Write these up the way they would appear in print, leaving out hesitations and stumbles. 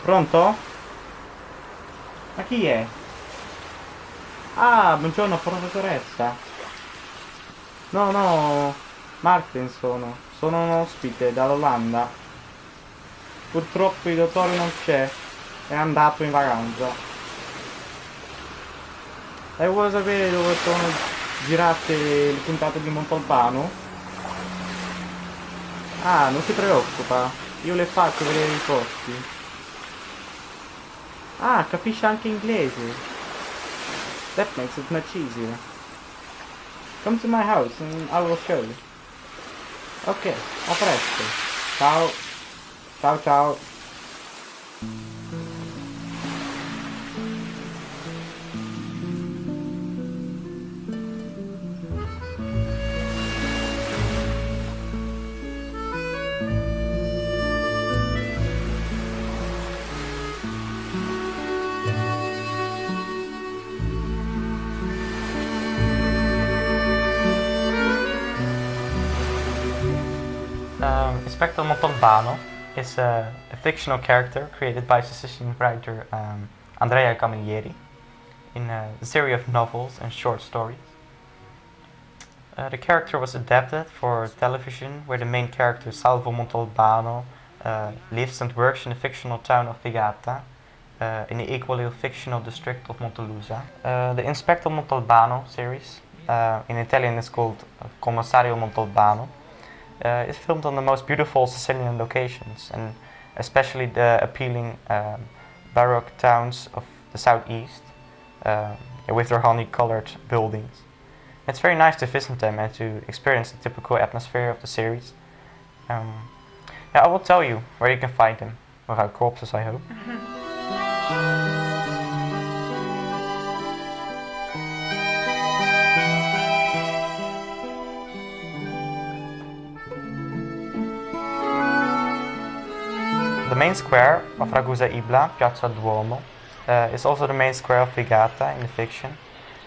Pronto? Ma chi è? Ah, buongiorno professoressa. No, Maarten sono un ospite dall'Olanda. Purtroppo il dottore non c'è, è andato in vacanza. E vuoi sapere dove sono girate le puntate di Montalbano? Ah, non si preoccupa, io le faccio vedere i posti. Ah, capisce anche inglese. That makes it much easier. Come to my house and I will show you. Ok, a presto. Ciao. Ciao ciao. Inspector Montalbano is a fictional character created by Sicilian writer Andrea Camilleri in a series of novels and short stories. The character was adapted for television, where the main character Salvo Montalbano lives and works in the fictional town of Vigata, in the equally fictional district of Montaluzza. The Inspector Montalbano series, in Italian is called Il Commissario Montalbano, is filmed on the most beautiful Sicilian locations, and especially the appealing Baroque towns of the southeast, with their honey-colored buildings. It's very nice to visit them and to experience the typical atmosphere of the series. Yeah, I will tell you where you can find them, without corpses, I hope. The main square of Ragusa Ibla, Piazza Duomo, is also the main square of Vigata in the fiction,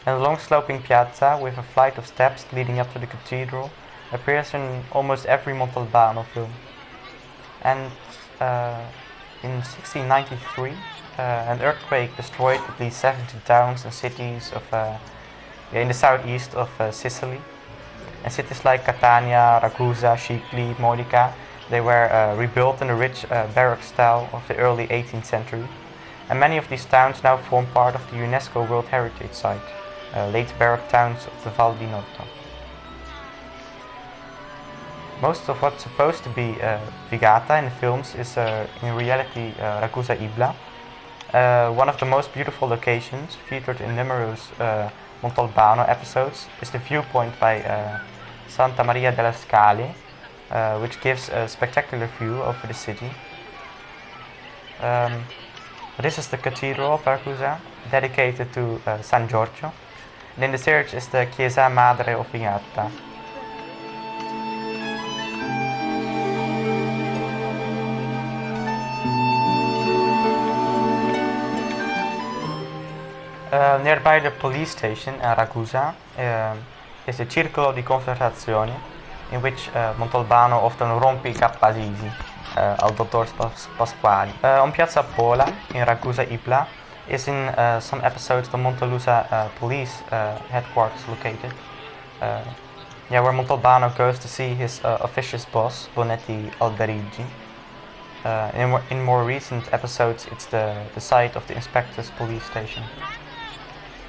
and the long sloping piazza with a flight of steps leading up to the cathedral appears in almost every Montalbano film. And in 1693, an earthquake destroyed at least 70 towns and cities of, in the southeast of Sicily, and cities like Catania, Ragusa, Scicli, Modica, they were rebuilt in the rich Baroque style of the early 18th century, and many of these towns now form part of the UNESCO World Heritage Site, late Baroque towns of the Val di Noto. Most of what's supposed to be Vigata in the films is in reality Ragusa Ibla, one of the most beautiful locations featured in numerous Montalbano episodes is the viewpoint by Santa Maria delle Scale, which gives a spectacular view over the city. This is the Cathedral of Ragusa, dedicated to San Giorgio, and in the search is the Chiesa Madre of Vigata. Nearby the police station, Ragusa, is a circolo di conversazione in which Montalbano often rompe i cappasisi al dottor Pasquani. On Piazza Pola, in Ragusa Ibla, is in some episodes the Montalbano police headquarters located. Where Montalbano goes to see his officious boss, Bonetti Alberigi. In more recent episodes, it's the site of the inspector's police station.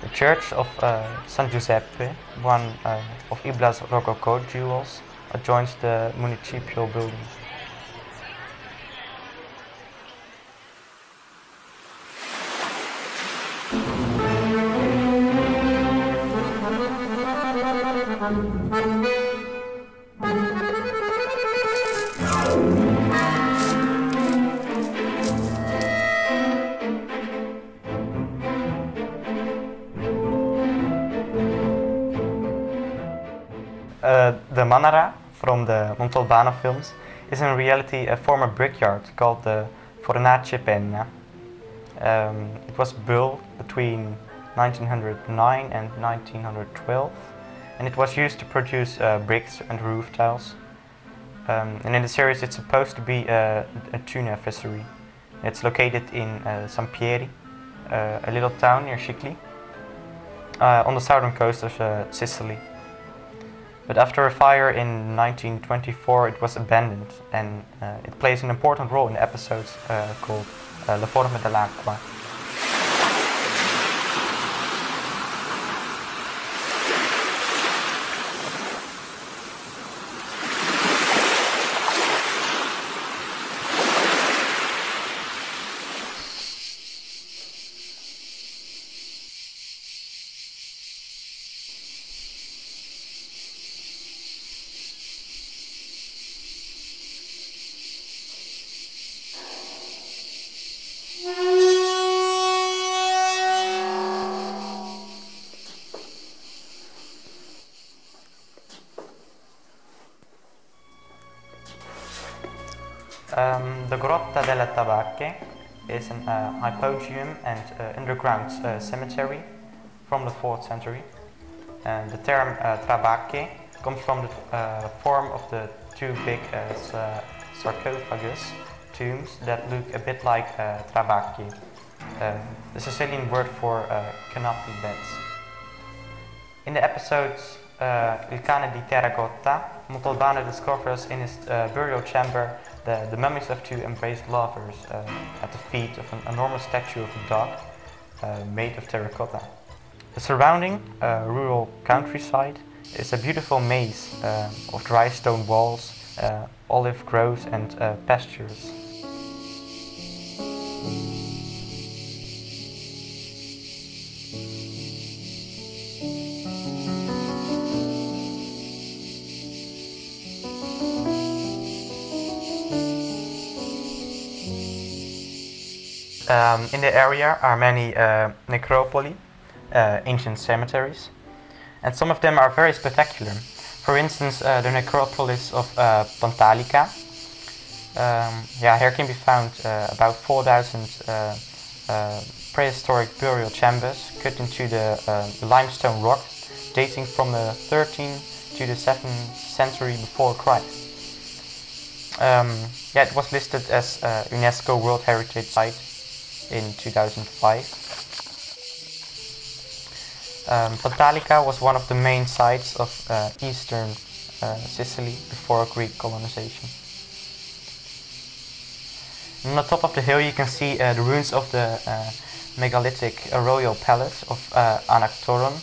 The church of San Giuseppe, one of Ibla's Rococo jewels, adjoins the municipal building. The Mannara from the Montalbano films is in reality a former brickyard called the Fornace Penna. It was built between 1909 and 1912, and it was used to produce bricks and roof tiles. And in the series it's supposed to be a tuna fishery. It's located in Sampieri, a little town near Scicli, on the southern coast of Sicily. But after a fire in 1924 it was abandoned, and it plays an important role in episodes called La Forma dell'Acqua. The grotta della Trabacche is an hypogeum and underground cemetery from the 4th century. And the term Trabacche comes from the form of the two big sarcophagus tombs that look a bit like Trabacche, the Sicilian word for canopy beds. In the episodes Il cane di terracotta, Montalbano discovers in his burial chamber the mummies of two embraced lovers at the feet of an enormous statue of a dog made of terracotta. The surrounding rural countryside is a beautiful maze of dry stone walls, olive groves and pastures. In the area are many necropoli, ancient cemeteries, and some of them are very spectacular. For instance, the necropolis of Pantalica. Here can be found about 4,000 prehistoric burial chambers cut into the limestone rock, dating from the 13th to the 7th century before Christ. It was listed as UNESCO World Heritage Site in 2005. Pantalica was one of the main sites of eastern Sicily before Greek colonization. On the top of the hill you can see the ruins of the megalithic royal palace of Anactoron,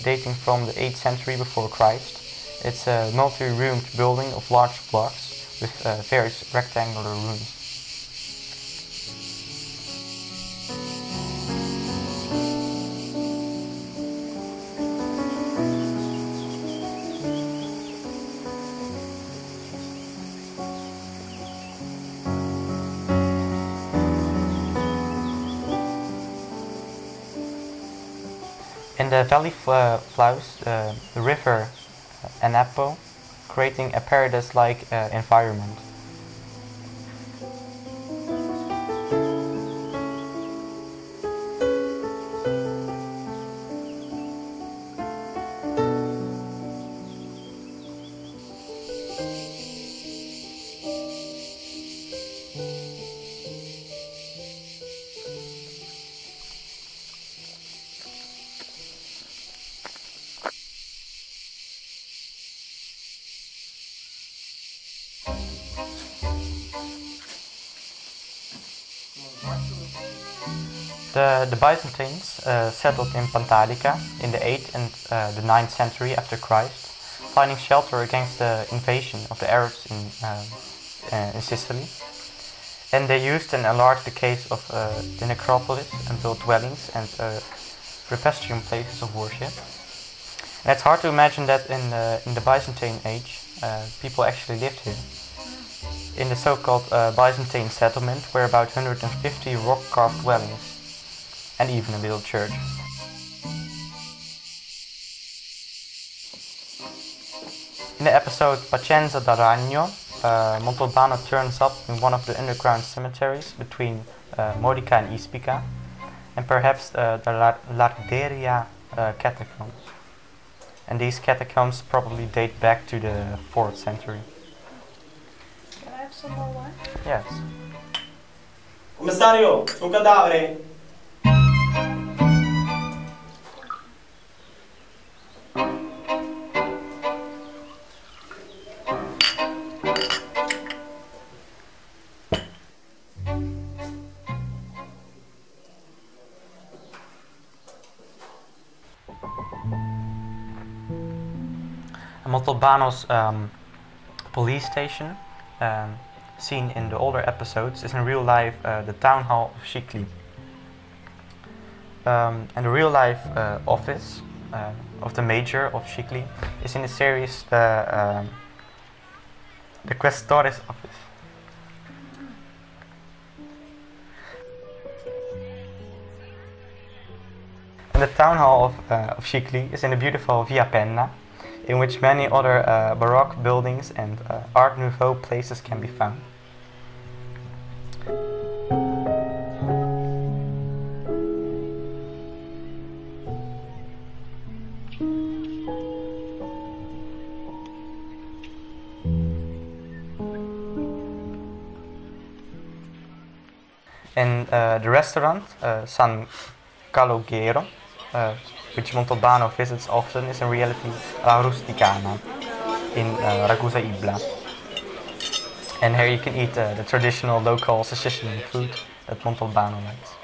dating from the 8th century before Christ. It's a multi-roomed building of large blocks with various rectangular rooms. In the valley flows the river Anapo, creating a paradise-like environment. The Byzantines settled in Pantalica in the 8th and the 9th century after Christ, finding shelter against the invasion of the Arabs in Sicily. And they used and enlarged the caves of the necropolis and built dwellings and repastrium places of worship. And it's hard to imagine that in the Byzantine age people actually lived here. In the so-called Byzantine settlement were about 150 rock-carved dwellings and even a little church. In the episode Pazienza da Ragno, Montalbano turns up in one of the underground cemeteries between Modica and Ispica, and perhaps the Larderia catacombs. And these catacombs probably date back to the 4th century. Can I have some more wine? Yes. Commissario, un cadavere! Montalbano's police station, seen in the older episodes, is in real life the town hall of Scicli. And the real life office of the mayor of Scicli is in the series the Questores office. And the town hall of Scicli is in the beautiful Via Penna, in which many other Baroque buildings and Art Nouveau places can be found. And the restaurant, San Calogero, which Montalbano visits often, is in reality La Rusticana in Ragusa, Ibla. And here you can eat the traditional local Sicilian food that Montalbano likes.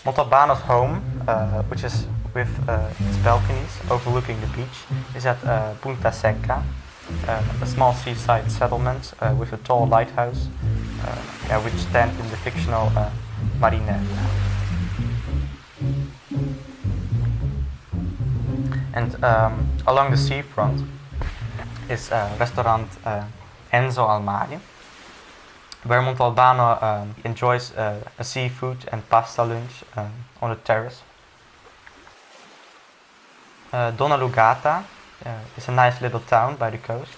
Montalbano's home, which is with its balconies overlooking the beach, is at Punta Secca, a small seaside settlement with a tall lighthouse, which stands in the fictional Marinella. And along the seafront is restaurant Enzo al Mare, where Montalbano enjoys a seafood and pasta lunch on the terrace. Donnalucata is a nice little town by the coast.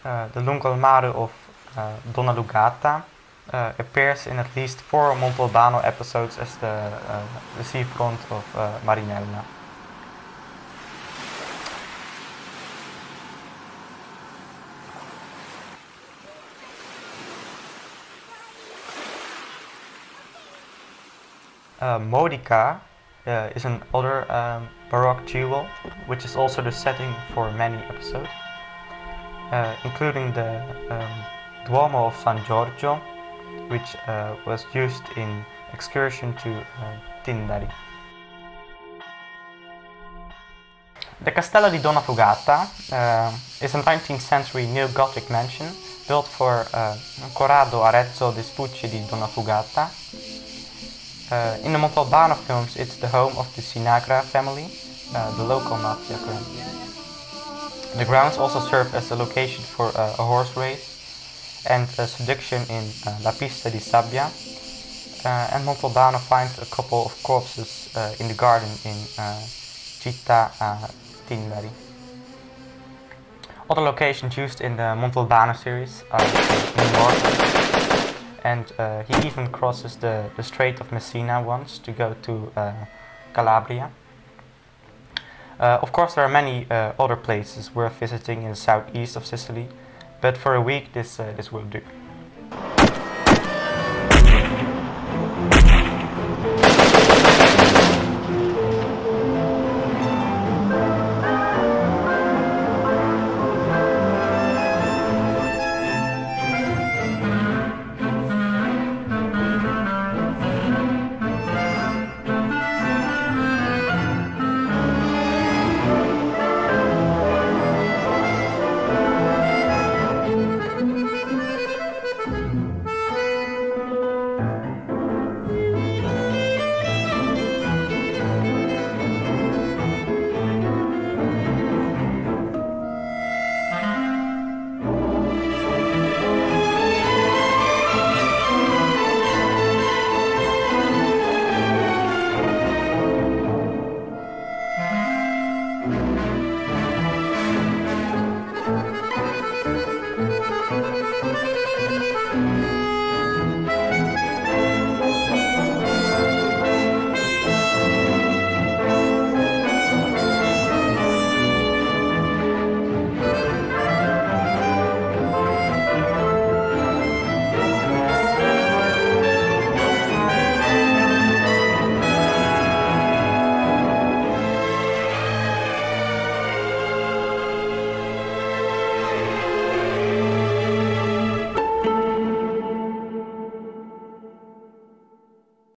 The lungomare of Donnalucata appears in at least 4 Montalbano episodes as the seafront of Marinella. Modica is another Baroque jewel, which is also the setting for many episodes, including the Duomo of San Giorgio, which was used in excursion to Tindari. The Castello di Donnafugata is a 19th century neo-Gothic mansion built for Corrado Arezzo de Spucci di Donnafugata. In the Montalbano films, it's the home of the Sinagra family, the local mafia clan. The grounds also serve as a location for a horse race and a seduction in La Pista di Sabbia, and Montalbano finds a couple of corpses in the garden in Città Tindari. Other locations used in the Montalbano series are in Noto, and he even crosses the Strait of Messina once to go to Calabria. Of course, there are many other places worth visiting in the southeast of Sicily, but for a week this will do.